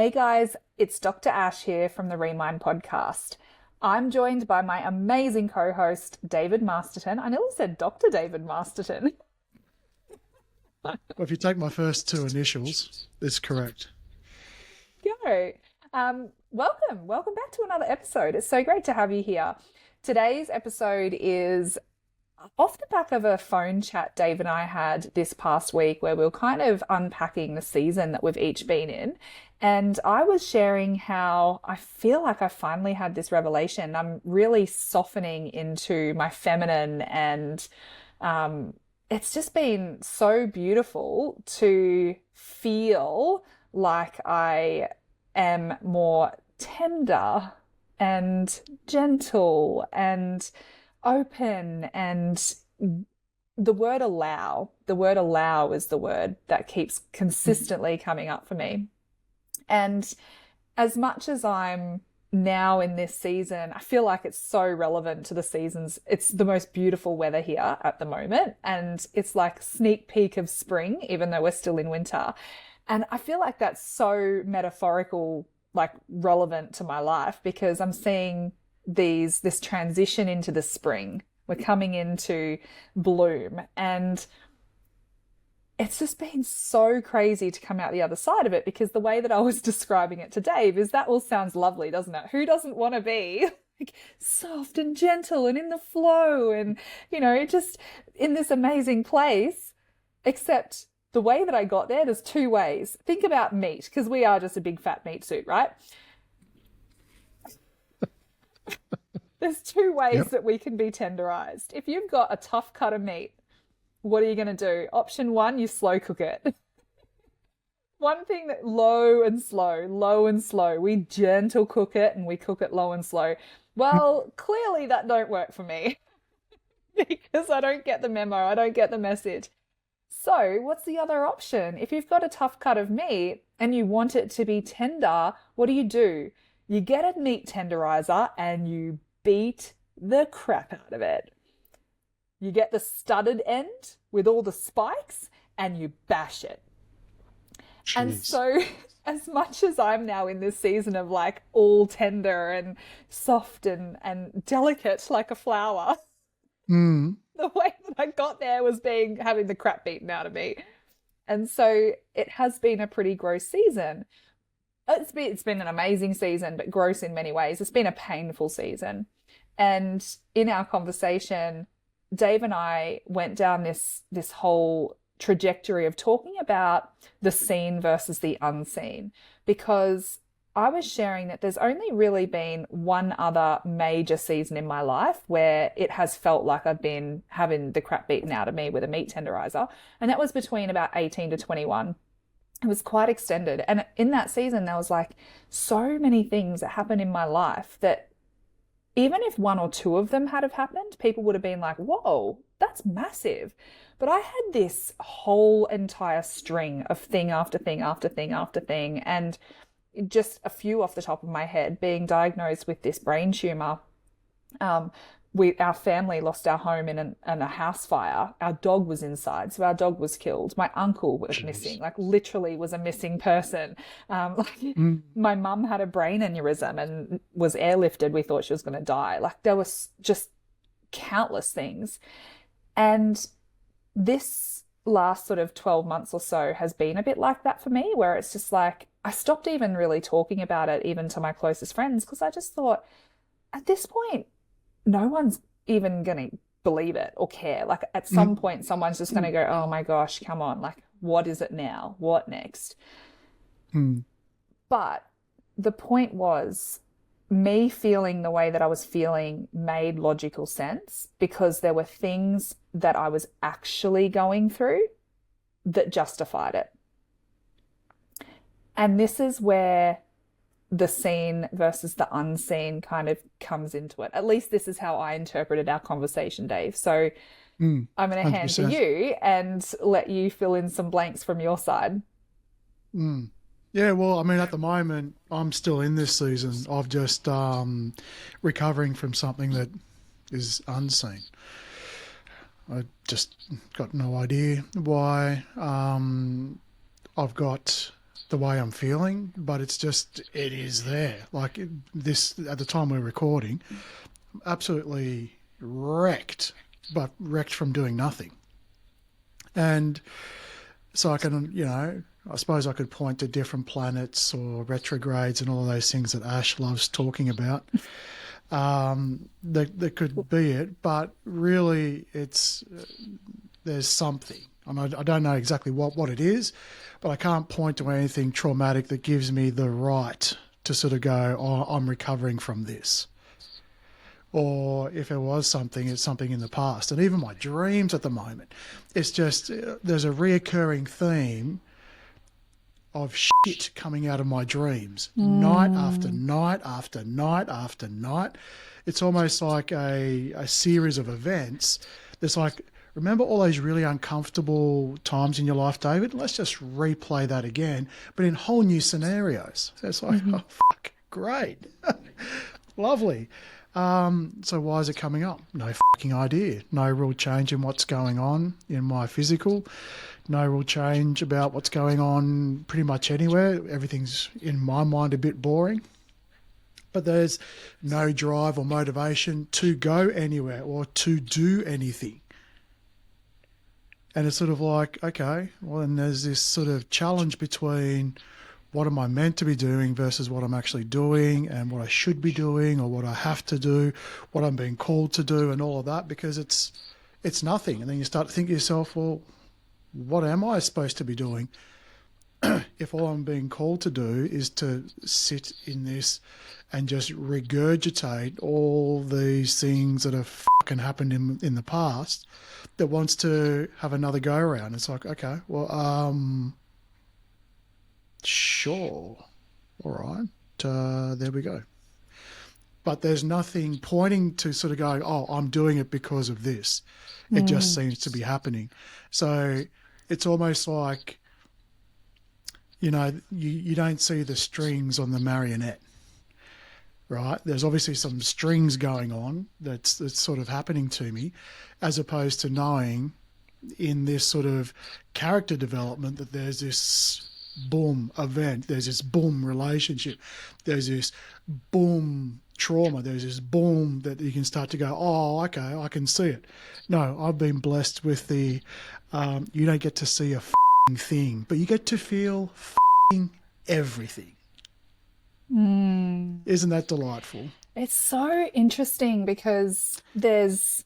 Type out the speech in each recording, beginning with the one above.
Hey guys, it's Dr. Ash here from the Remind podcast. I'm joined by my amazing co-host, David Masterton. I nearly said Dr. David Masterton. Well, if you take my first two initials, it's correct. Go. Welcome back to another episode. It's so great to have you here. Today's episode is off the back of a phone chat Dave and I had this past week where we were kind of unpacking the season that we've each been in. And I was sharing how I feel like I finally had this revelation. I'm really softening into my feminine, and it's just been so beautiful to feel like I am more tender and gentle and open, and the word allow is the word that keeps consistently coming up for me. And as much as I'm now in this season, I feel like it's so relevant to the seasons. It's the most beautiful weather here at the moment, and it's like a sneak peek of spring, even though we're still in winter. And I feel like that's so metaphorical, like relevant to my life, because I'm seeing this transition into the spring. We're coming into bloom, and it's just been so crazy to come out the other side of it, because the way that I was describing it to Dave is that all sounds lovely, doesn't it? Who doesn't want to be like soft and gentle and in the flow and, just in this amazing place? Except the way that I got there, there's two ways. Think about meat, because we are just a big fat meat suit, right? There's two ways that we can be tenderized. If you've got a tough cut of meat, what are you going to do? Option one, you slow cook it. One thing that low and slow. We gentle cook it and we cook it low and slow. Well, clearly that don't work for me because I don't get the memo. I don't get the message. So what's the other option? If you've got a tough cut of meat and you want it to be tender, what do? You get a meat tenderizer and you beat the crap out of it. You get the studded end with all the spikes and you bash it. Jeez. And so as much as I'm now in this season of like all tender and soft and delicate like a flower, the way that I got there was having the crap beaten out of me. And so it has been a pretty gross season. It's been an amazing season, but gross in many ways. It's been a painful season. And in our conversation, Dave and I went down this whole trajectory of talking about the seen versus the unseen, because I was sharing that there's only really been one other major season in my life where it has felt like I've been having the crap beaten out of me with a meat tenderizer, and that was between about 18 to 21. It was quite extended. And in that season, there was like so many things that happened in my life that even if one or two of them had have happened, people would have been like, whoa, that's massive. But I had this whole entire string of thing after thing after thing after thing. And just a few off the top of my head, being diagnosed with this brain tumor. Our family lost our home in a house fire. Our dog was inside, so our dog was killed. My uncle was missing, like literally was a missing person. My mum had a brain aneurysm and was airlifted. We thought she was going to die. Like there was just countless things. And this last sort of 12 months or so has been a bit like that for me, where it's just like I stopped even really talking about it, even to my closest friends, because I just thought at this point, no one's even going to believe it or care. Like at some point, someone's just going to go, oh my gosh, come on. Like, what is it now? What next? But the point was, me feeling the way that I was feeling made logical sense, because there were things that I was actually going through that justified it. And this is where the seen versus the unseen kind of comes into it. At least this is how I interpreted our conversation, Dave. So I'm going to hand to you and let you fill in some blanks from your side. Yeah, well, I mean, at the moment, I'm still in this season of just recovering from something that is unseen. I just got no idea why. I've got the way I'm feeling, but it is there. Like this, at the time we're recording, I'm absolutely wrecked, but wrecked from doing nothing. And so I can, I suppose I could point to different planets or retrogrades and all of those things that Ash loves talking about. That could be it, but really there's something. I don't know exactly what it is, but I can't point to anything traumatic that gives me the right to sort of go, oh, I'm recovering from this. Or if it was something, it's something in the past. And even my dreams at the moment, it's just, there's a reoccurring theme of shit coming out of my dreams night after night after night after night. It's almost like a series of events. There's like, remember all those really uncomfortable times in your life, David? Let's just replay that again, but in whole new scenarios. So it's like, oh, fuck, great. Lovely. So why is it coming up? No fucking idea. No real change in what's going on in my physical. No real change about what's going on pretty much anywhere. Everything's, in my mind, a bit boring. But there's no drive or motivation to go anywhere or to do anything. And it's sort of like, okay, well, then there's this sort of challenge between what am I meant to be doing versus what I'm actually doing, and what I should be doing or what I have to do, what I'm being called to do, and all of that, because it's nothing. And then you start to think to yourself, well, what am I supposed to be doing if all I'm being called to do is to sit in this and just regurgitate all these things that have fucking happened in the past that wants to have another go around? It's like, okay, well, sure. All right. There we go. But there's nothing pointing to sort of going, oh, I'm doing it because of this. It just seems to be happening. So it's almost like, you don't see the strings on the marionette, right? There's obviously some strings going on that's sort of happening to me, as opposed to knowing in this sort of character development that there's this boom event, there's this boom relationship, there's this boom trauma, there's this boom that you can start to go, oh, okay, I can see it. No, I've been blessed with the, you don't get to see a thing, but you get to feel everything. Isn't that delightful? It's so interesting because there's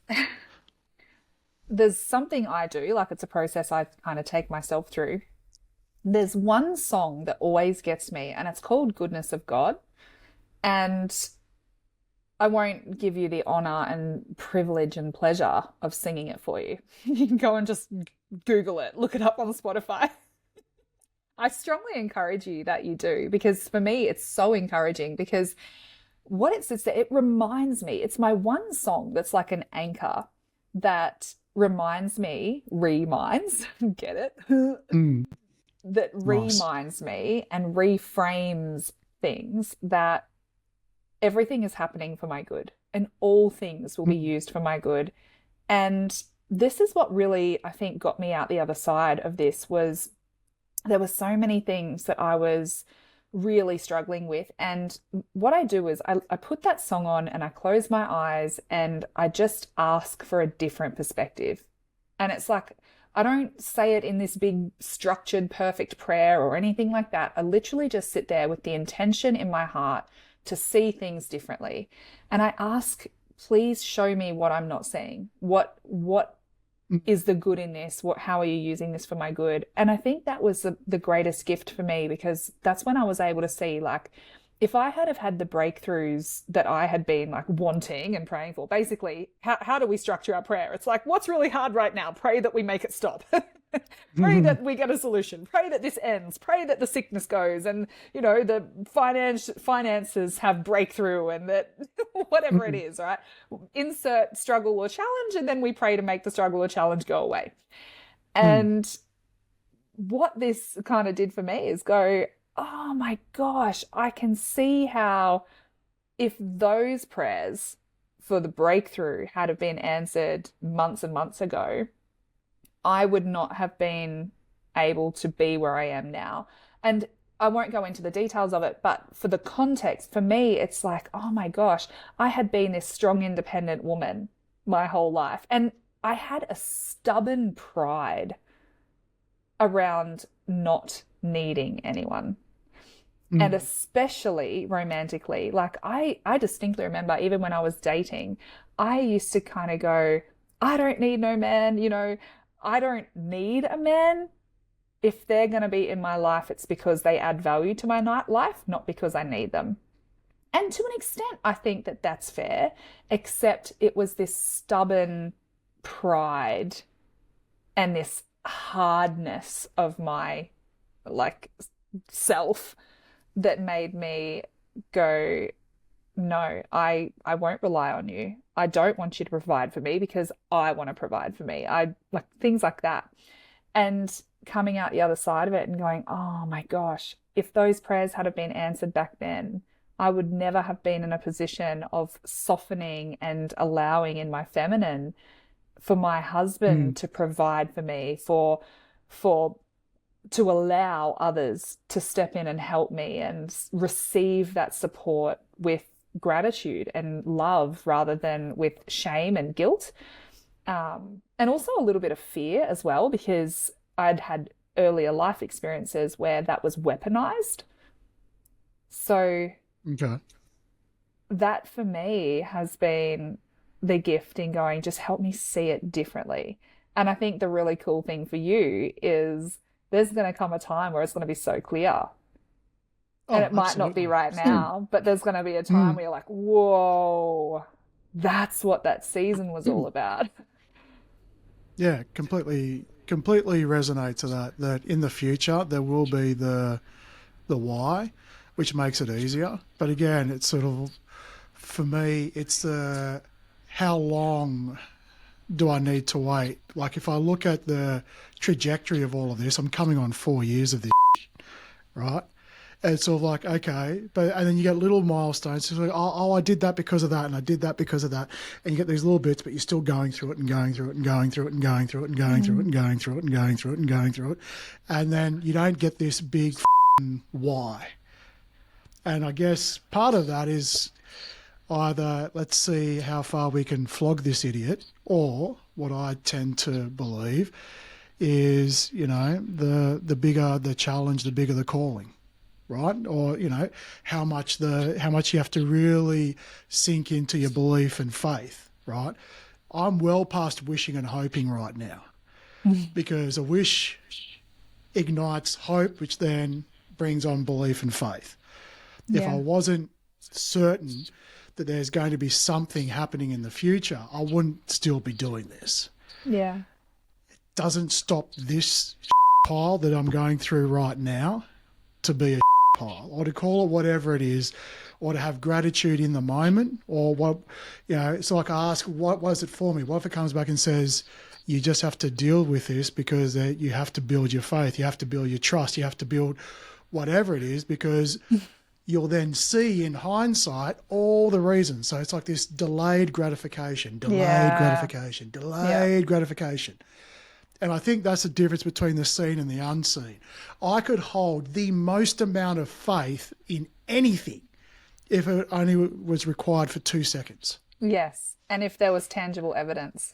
something I do, like it's a process I kind of take myself through. There's one song that always gets me, and it's called Goodness of God. And I won't give you the honor and privilege and pleasure of singing it for you. You can go and just Google it, look it up on Spotify. I strongly encourage you that you do, because for me, it's so encouraging, because what it reminds me, it's my one song that's like an anchor that reminds me, get it? That reminds me and reframes things that everything is happening for my good and all things will be used for my good. And this is what really, I think, got me out the other side of this. Was there were so many things that I was really struggling with. And what I do is I put that song on and I close my eyes and I just ask for a different perspective. And it's like, I don't say it in this big structured, perfect prayer or anything like that. I literally just sit there with the intention in my heart to see things differently. And I ask, please show me what I'm not seeing. What is the good in this? How are you using this for my good? And I think that was the greatest gift for me, because that's when I was able to see, like, if I had have had the breakthroughs that I had been like wanting and praying for, basically, how do we structure our prayer? It's like, what's really hard right now? Pray that we make it stop. Pray that we get a solution. Pray that this ends. Pray that the sickness goes, and the finances have breakthrough, and that whatever it is, right? Insert struggle or challenge, and then we pray to make the struggle or challenge go away. And what this kind of did for me is go, oh my gosh, I can see how if those prayers for the breakthrough had have been answered months and months ago, I would not have been able to be where I am now. And I won't go into the details of it, but for the context, for me, it's like, oh my gosh, I had been this strong, independent woman my whole life. And I had a stubborn pride around not needing anyone. And especially romantically, like I distinctly remember even when I was dating, I used to kind of go, I don't need no man, I don't need a man. If they're going to be in my life, it's because they add value to my life, not because I need them. And to an extent, I think that that's fair, except it was this stubborn pride and this hardness of my like self that made me go, no, I won't rely on you. I don't want you to provide for me because I want to provide for me. I like things like that. And coming out the other side of it and going, oh my gosh, if those prayers had been answered back then, I would never have been in a position of softening and allowing in my feminine for my husband to provide for me, to allow others to step in and help me and receive that support with gratitude and love rather than with shame and guilt. And also a little bit of fear as well, because I'd had earlier life experiences where that was weaponized. So that for me has been the gift in going, just help me see it differently. And I think the really cool thing for you is there's going to come a time where it's going to be so clear. And it might not be right now, but there's going to be a time where you're like, whoa, that's what that season was all about. Yeah, completely resonate to that in the future there will be the why, which makes it easier. But again, it's sort of, for me, it's the how long do I need to wait? Like if I look at the trajectory of all of this, I'm coming on 4 years of this, right? And it's sort of like, okay, and then you get little milestones. So like, oh, I did that because of that, and I did that because of that. And you get these little bits, but you're still going through it and going through it and going through it and going through it and going through it and going through it and going through it and going through it. And then you don't get this big why. And I guess part of that is either let's see how far we can flog this idiot, or what I tend to believe is, the bigger the challenge, the bigger the calling. Right? Or, how much you have to really sink into your belief and faith, right? I'm well past wishing and hoping right now, because a wish ignites hope, which then brings on belief and faith. Yeah. If I wasn't certain that there's going to be something happening in the future, I wouldn't still be doing this. Yeah. It doesn't stop this pile that I'm going through right now to be a pile, or to call it whatever it is, or to have gratitude in the moment, or what, it's like I ask, what was it for me? What if it comes back and says, you just have to deal with this because you have to build your faith, you have to build your trust, you have to build whatever it is, because you'll then see in hindsight all the reasons. So it's like this delayed gratification. And I think that's the difference between the seen and the unseen. I could hold the most amount of faith in anything if it only was required for 2 seconds. Yes. And if there was tangible evidence.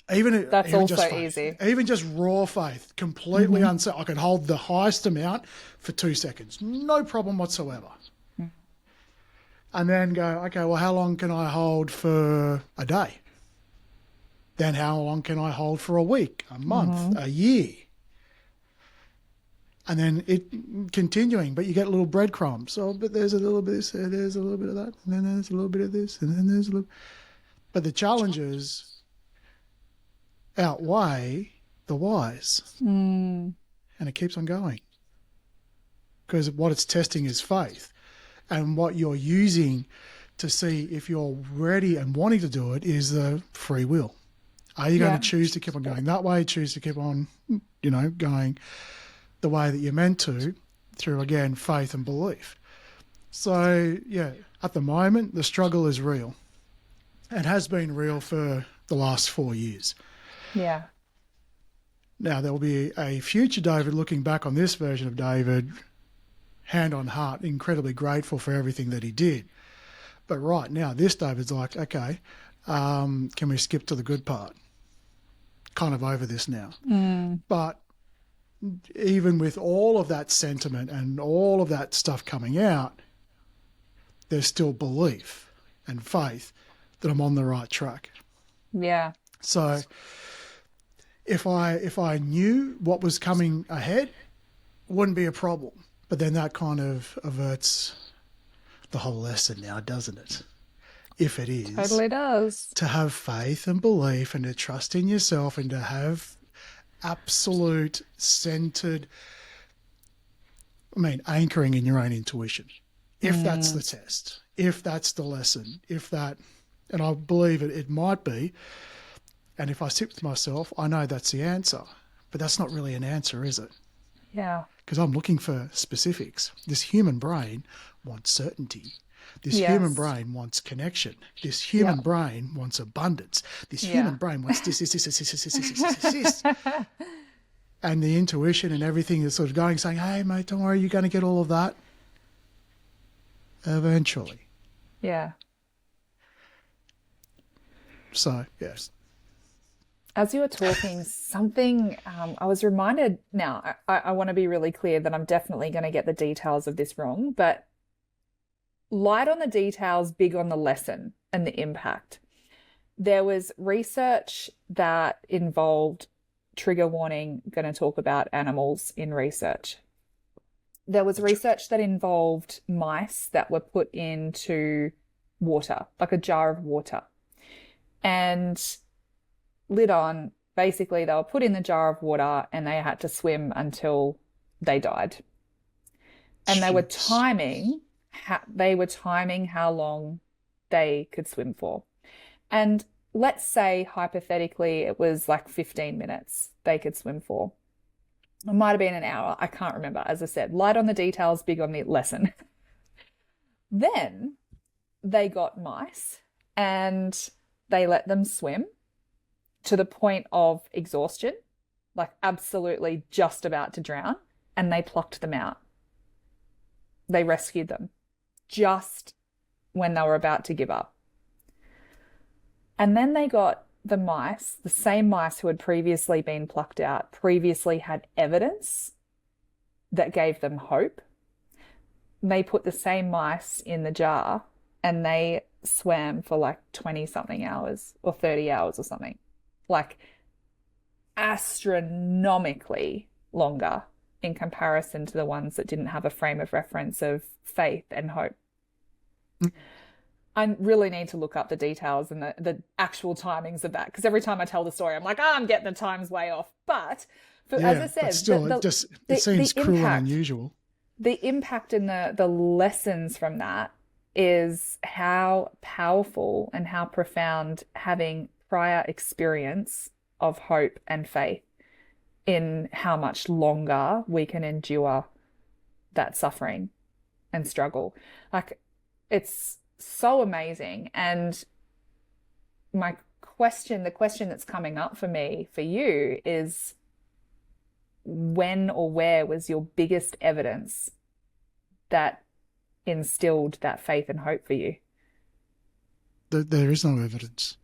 That's even also just easy. Even just raw faith, completely uncertain. I could hold the highest amount for 2 seconds. No problem whatsoever. And then go, okay, well, how long can I hold for a day? Then how long can I hold for a week, a month, a year? And then it continuing, but you get little breadcrumbs. Oh, but there's a little bit of this, there's a little bit of that, and then there's a little bit of this, and then there's a little. But the challenges outweigh the whys. And it keeps on going. Because what it's testing is faith. And what you're using to see if you're ready and wanting to do it is the free will. Are you going to choose to keep on going that way, choose to keep on, going the way that you're meant to through, again, faith and belief? So, at the moment, the struggle is real and has been real for the last 4 years. Yeah. Now, there will be a future David looking back on this version of David hand on heart, incredibly grateful for everything that he did. But right now, this David's like, okay, can we skip to the good part? Kind of over this now. But even with all of that sentiment and all of that stuff coming out, there's still belief and faith that I'm on the right track. Yeah. So if I knew what was coming ahead, it wouldn't be a problem. But then that kind of averts the whole lesson now, doesn't it? If it is. Totally does. To have faith and belief and to trust in yourself and to have absolute centered, anchoring in your own intuition. If that's the test, if that's the lesson, and I believe it might be, and if I sit with myself, I know that's the answer. But that's not really an answer, is it? Yeah. Because I'm looking for specifics. This human brain wants certainty. This human brain wants connection. This human brain wants abundance. This human brain wants this. And the intuition and everything is sort of going, saying, hey, mate, don't worry, you're going to get all of that eventually. Yeah. So, yes. As you were talking, something I was reminded now, I want to be really clear that I'm definitely going to get the details of this wrong, but light on the details, big on the lesson and the impact. There was research that involved, trigger warning, going to talk about animals in research. There was research that involved mice that were put into water, like a jar of water, and lid on. Basically, they were put in the jar of water and they had to swim until they died. And they were timing how long they could swim for. And let's say, hypothetically, it was like 15 minutes they could swim for. It might have been an hour. I can't remember. As I said, light on the details, big on the lesson. Then they got mice and they let them swim to the point of exhaustion, like absolutely just about to drown, and they plucked them out. They rescued them just when they were about to give up. And then they got the mice, the same mice who had previously been plucked out, previously had evidence that gave them hope. They put the same mice in the jar and they swam for like 20 something hours or 30 hours or something, like astronomically longer in comparison to the ones that didn't have a frame of reference of faith and hope. I really need to look up the details and the actual timings of that, because every time I tell the story, I'm like, I'm getting the times way off. But as I said, but still, it seems cruel and unusual. The impact and the lessons from that is how powerful and how profound having prior experience of hope and faith in how much longer we can endure that suffering and struggle. Like, it's so amazing. And the question that's coming up for me, for you, is when or where was your biggest evidence that instilled that faith and hope for you? There is no evidence.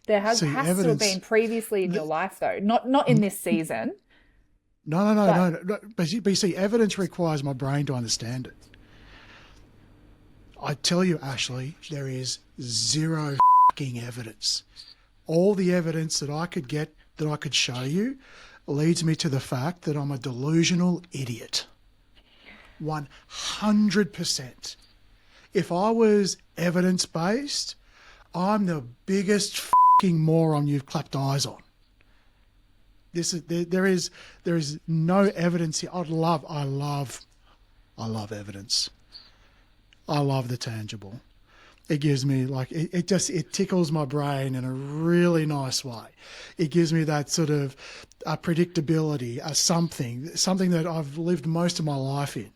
There has to have been previously in your life, though, not in this season. No. But you see, evidence requires my brain to understand it. I tell you, Ashleigh, there is zero fucking evidence. All the evidence that I could get, that I could show you, leads me to the fact that I'm a delusional idiot. 100%. If I was evidence-based, I'm the biggest fucking moron you've clapped eyes on. There is no evidence here. I love evidence. I love the tangible. It gives me it tickles my brain in a really nice way. It gives me that sort of a predictability, something that I've lived most of my life in.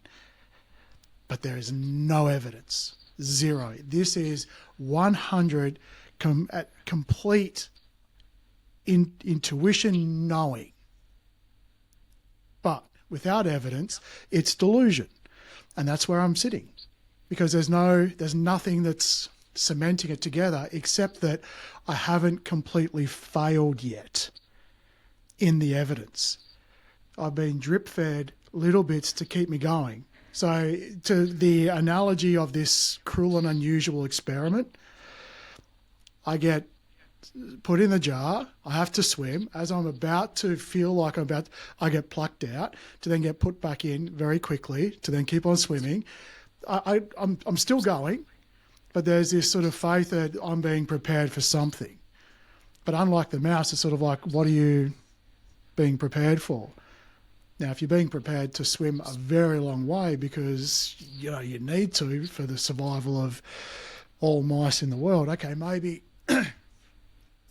But there is no evidence. Zero. This is 100 complete intuition, knowing. But without evidence, it's delusion. And that's where I'm sitting, because there's nothing that's cementing it together except that I haven't completely failed yet in the evidence. I've been drip fed little bits to keep me going. So to the analogy of this cruel and unusual experiment, I get put in the jar, I have to swim. As I'm about to feel like I get plucked out, to then get put back in very quickly, to then keep on swimming. I'm still going, but there's this sort of faith that I'm being prepared for something. But unlike the mouse, it's sort of like, what are you being prepared for? Now, if you're being prepared to swim a very long way because, you know, you need to for the survival of all mice in the world, okay, maybe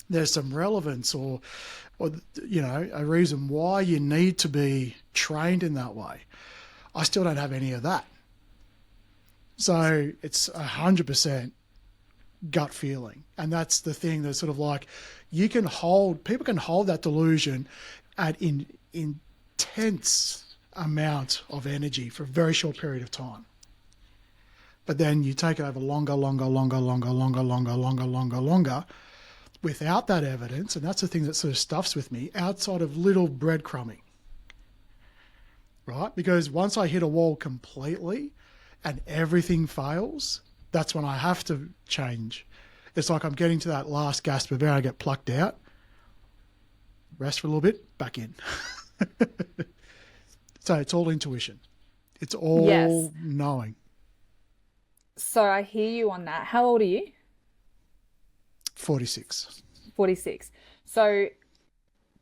there's some relevance or, you know, a reason why you need to be trained in that way. I still don't have any of that. So it's 100% gut feeling. And that's the thing that's sort of like, people can hold that delusion at intense amount of energy for a very short period of time. But then you take it over longer, without that evidence, and that's the thing that sort of stuffs with me, outside of little breadcrumbing, right? Because once I hit a wall completely and everything fails, that's when I have to change. It's like I'm getting to that last gasp of air, I get plucked out, rest for a little bit, back in. So it's all intuition. It's all knowing. So I hear you on that. How old are you? 46. 46. So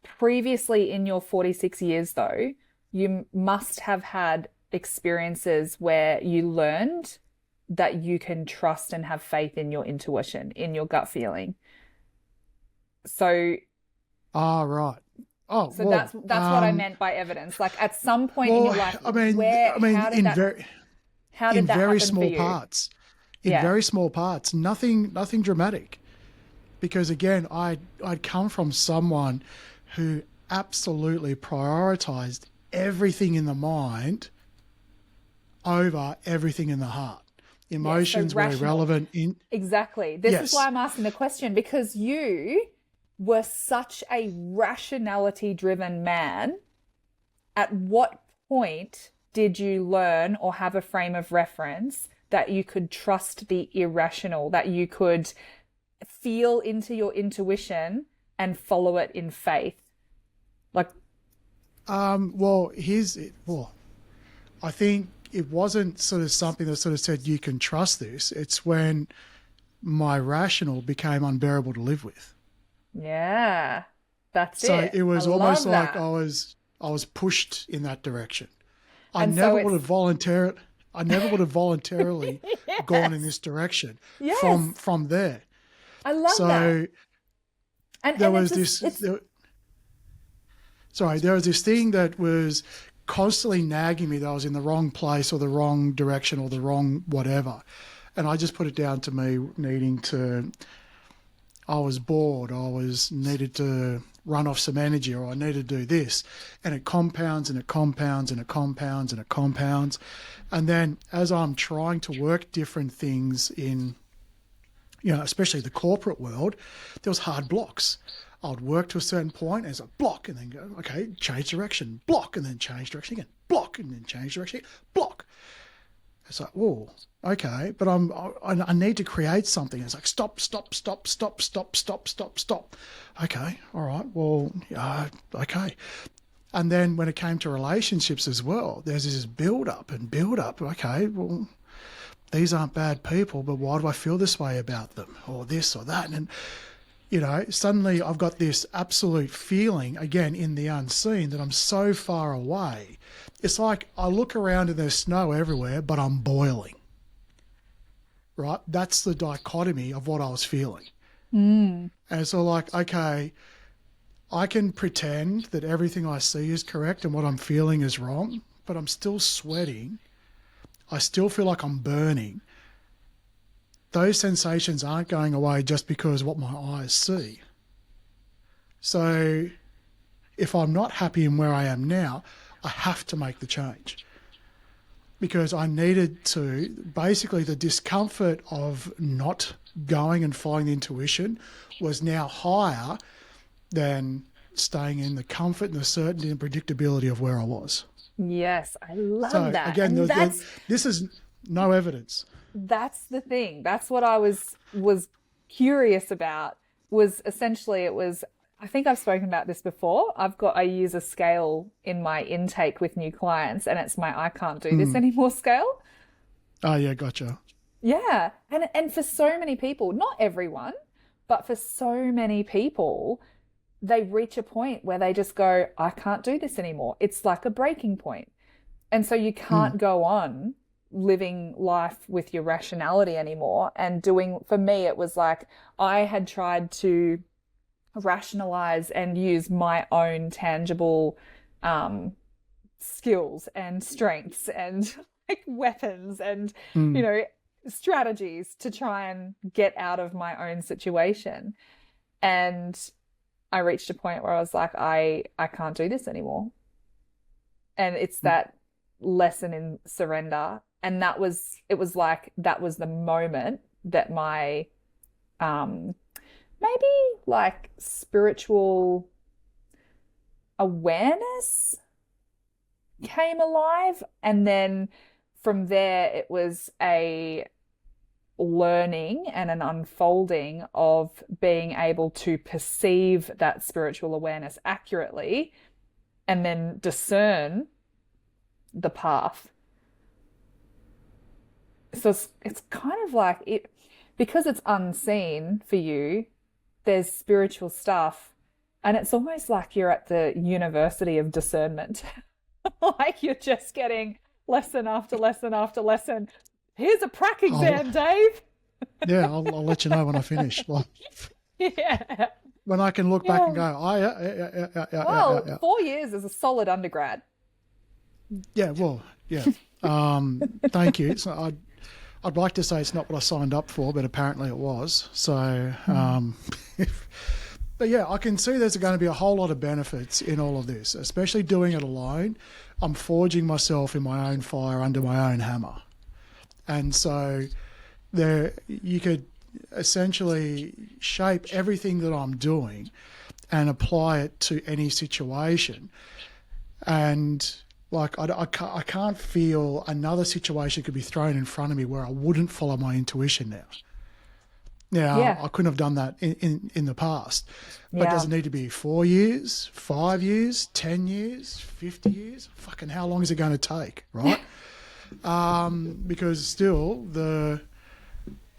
previously in your 46 years, though, you must have had experiences where you learned that you can trust and have faith in your intuition, in your gut feeling. So. Right. Oh, so well, that's what I meant by evidence. Like at some point in your life, how did that happen for you? In very small parts, nothing dramatic. Because again, I'd come from someone who absolutely prioritized everything in the mind over everything in the heart. Emotions were irrelevant. Exactly. This is why I'm asking the question, because you were such a rationality-driven man. At what point did you learn or have a frame of reference that you could trust the irrational, that you could feel into your intuition and follow it in faith? Like, I think it wasn't sort of something that sort of said you can trust this. It's when my rational became unbearable to live with. Yeah, that's it. So it was almost like I was pushed in that direction. I never would have voluntarily gone in this direction from there. I love that. And there was this thing that was constantly nagging me that I was in the wrong place or the wrong direction or the wrong whatever. And I just put it down to me I was bored, needed to run off some energy, or I needed to do this. And it compounds and it compounds and it compounds and it compounds. And then as I'm trying to work different things in, you know, especially the corporate world, there was hard blocks. I would work to a certain point as a block and then go, okay, change direction, block, and then change direction again, block, and then change direction again, block. It's like, whoa, okay, but I need to create something. It's like, stop. Okay, all right, well, okay. And then when it came to relationships as well, there's this build up. Okay, well, these aren't bad people, but why do I feel this way about them, or this or that? And, you know, suddenly I've got this absolute feeling, again, in the unseen, that I'm so far away. It's like I look around and there's snow everywhere, but I'm boiling, right? That's the dichotomy of what I was feeling. And so like, okay, I can pretend that everything I see is correct and what I'm feeling is wrong, but I'm still sweating. I still feel like I'm burning. Those sensations aren't going away just because of what my eyes see. So if I'm not happy in where I am now, I have to make the change. because I needed to, basically the discomfort of not going and following the intuition was now higher than staying in the comfort and the certainty and predictability of where I was. Yes, I love So that. again, this is no evidence. That's the thing. That's what I was curious about. Was essentially it was. I think I've spoken about this before. I use a scale in my intake with new clients, and it's my I can't do this anymore scale. Oh yeah, gotcha. Yeah, and for so many people, not everyone, but for so many people, they reach a point where they just go, I can't do this anymore. It's like a breaking point. And so you can't go on living life with your rationality anymore. And for me, it was like I had tried to rationalize and use my own tangible skills and strengths and like weapons and, strategies to try and get out of my own situation. And I reached a point where I was like, I can't do this anymore. And it's that lesson in surrender. And that was the moment that my, maybe like spiritual awareness came alive. And then from there, it was a learning and an unfolding of being able to perceive that spiritual awareness accurately and then discern the path. So it's kind of like it, because it's unseen for you, there's spiritual stuff, and it's almost like you're at the university of discernment. Like you're just getting lesson after lesson after lesson. Here's a prac exam, Dave. Yeah, I'll let you know when I finish. Yeah. When I can look back and go, yeah. 4 years is a solid undergrad. Yeah, well, yeah. Thank you. So I'd like to say it's not what I signed up for, but apparently it was. So, but yeah, I can see there's going to be a whole lot of benefits in all of this, especially doing it alone. I'm forging myself in my own fire under my own hammer. And so you could essentially shape everything that I'm doing and apply it to any situation. And like, I can't feel another situation could be thrown in front of me where I wouldn't follow my intuition now. Now, I couldn't have done that in the past. But does it need to be 4 years, 5 years, 10 years, 50 years? Fucking how long is it going to take, right? Because still the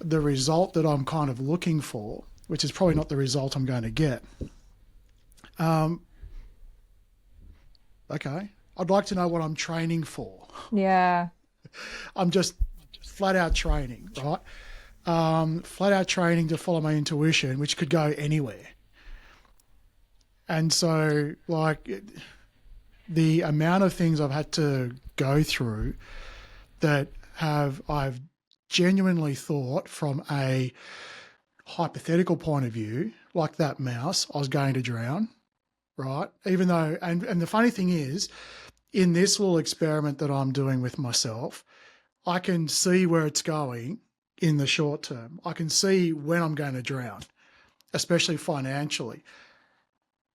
result that I'm kind of looking for, which is probably not the result I'm going to get. Okay. I'd like to know what I'm training for. Yeah. I'm just flat out training, right? Flat out training to follow my intuition, which could go anywhere. And so, like, the amount of things I've had to go through that I've genuinely thought from a hypothetical point of view, like that mouse, I was going to drown, right? Even though, and the funny thing is, in this little experiment that I'm doing with myself, I can see where it's going in the short term. I can see when I'm going to drown, especially financially.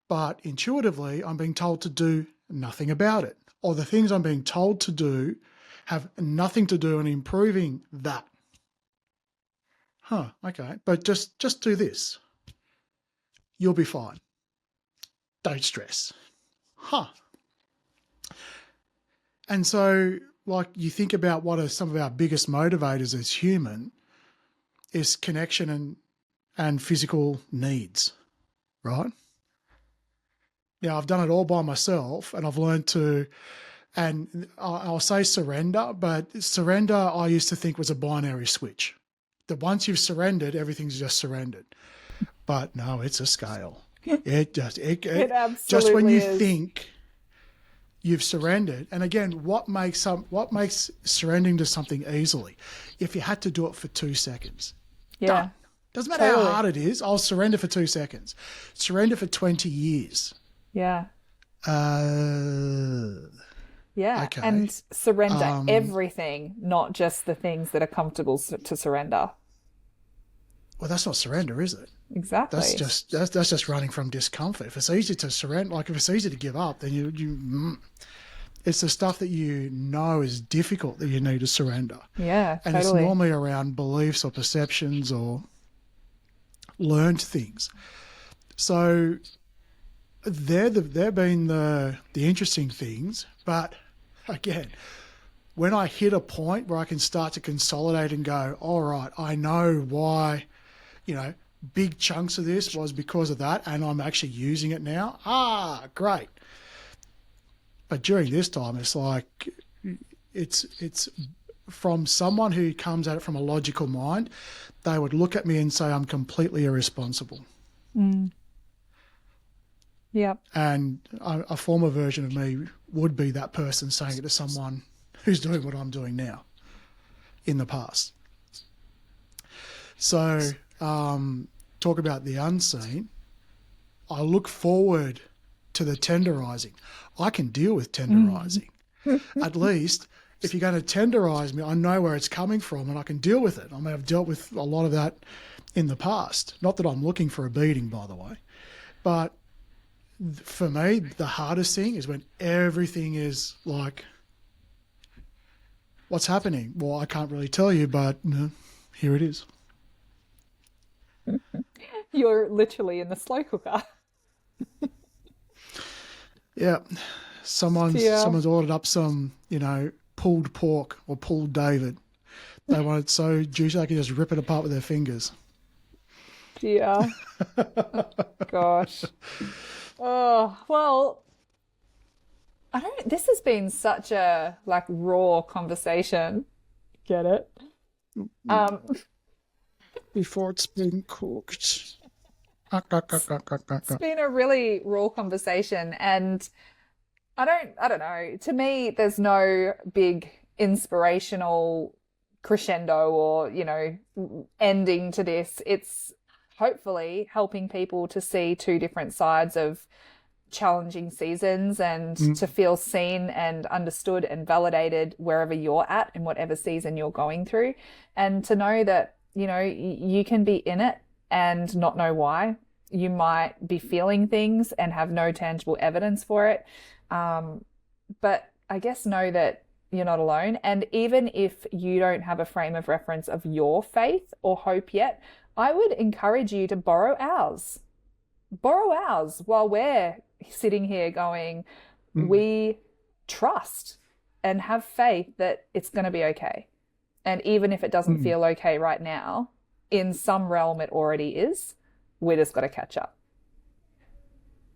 But intuitively, I'm being told to do nothing about it. Or the things I'm being told to do have nothing to do in improving that. Okay. But just do this. You'll be fine. Don't stress. And so, like, you think about what are some of our biggest motivators as human is connection and physical needs, right? Now, I've done it all by myself, and I've learned to, and I'll say surrender, but surrender I used to think was a binary switch. That once you've surrendered, everything's just surrendered. But no, it's a scale. It absolutely just when you think you've surrendered. And again, what makes surrendering to something easily? If you had to do it for 2 seconds. Yeah. Surrender for 20 years. Yeah. Yeah. Okay. And surrender everything, not just the things that are comfortable to surrender. Well, that's not surrender, is it? Exactly. That's just running from discomfort. If it's easy to surrender, like if it's easy to give up, then it's the stuff that you know is difficult that you need to surrender. Yeah, and totally. It's normally around beliefs or perceptions or learned things. So they've been the interesting things, but again, when I hit a point where I can start to consolidate and go, all right, I know why, big chunks of this was because of that, and I'm actually using it now. Great. But during this time, it's like, it's from someone who comes at it from a logical mind, they would look at me and say, I'm completely irresponsible. Mm. Yep. And a former version of me would be that person saying it to someone who's doing what I'm doing now in the past. So, talk about the unseen. I look forward to the tenderizing. I can deal with tenderizing. At least if you're going to tenderize me, I know where it's coming from and I can deal with it. I mean, I've dealt with a lot of that in the past. Not that I'm looking for a beating, by the way. But for me, the hardest thing is when everything is like, what's happening? Well, I can't really tell you, but here it is. You're literally in the slow cooker. Yeah. Someone's ordered up some, pulled pork or pulled David. They want it so juicy they can just rip it apart with their fingers. Yeah. Gosh. Oh, well, this has been such a raw conversation. Get it? Before it's been cooked. It's been a really raw conversation, and I don't know. To me, there's no big inspirational crescendo or, ending to this. It's hopefully helping people to see two different sides of challenging seasons and to feel seen and understood and validated wherever you're at in whatever season you're going through, and to know that, you can be in it and not know why. You might be feeling things and have no tangible evidence for it. But I guess know that you're not alone. And even if you don't have a frame of reference of your faith or hope yet, I would encourage you to borrow ours. Borrow ours while we're sitting here going, we trust and have faith that it's going to be okay. And even if it doesn't feel okay right now, in some realm it already is. We just got to catch up.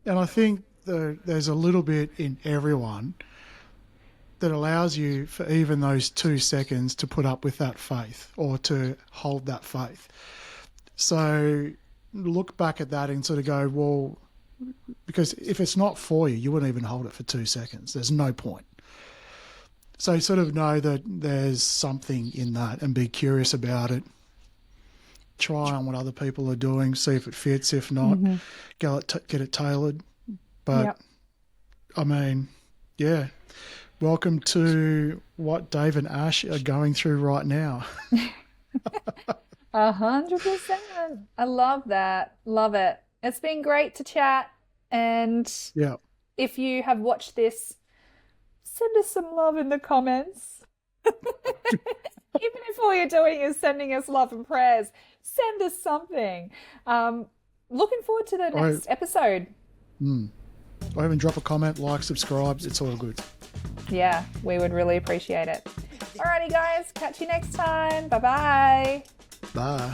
And I think there's a little bit in everyone that allows you for even those 2 seconds to put up with that faith or to hold that faith. So look back at that and sort of go, well, because if it's not for you, you wouldn't even hold it for 2 seconds. There's no point. So sort of know that there's something in that and be curious about it. Try on what other people are doing, see if it fits. If not, get it tailored. But, I mean, yeah, welcome to what Dave and Ash are going through right now. 100%. I love that. Love it. It's been great to chat. And if you have watched this, send us some love in the comments. Even if all you're doing is sending us love and prayers, send us something. Looking forward to the next episode. Or even drop a comment, like, subscribe. It's all good. Yeah, we would really appreciate it. Alrighty, guys. Catch you next time. Bye-bye. Bye.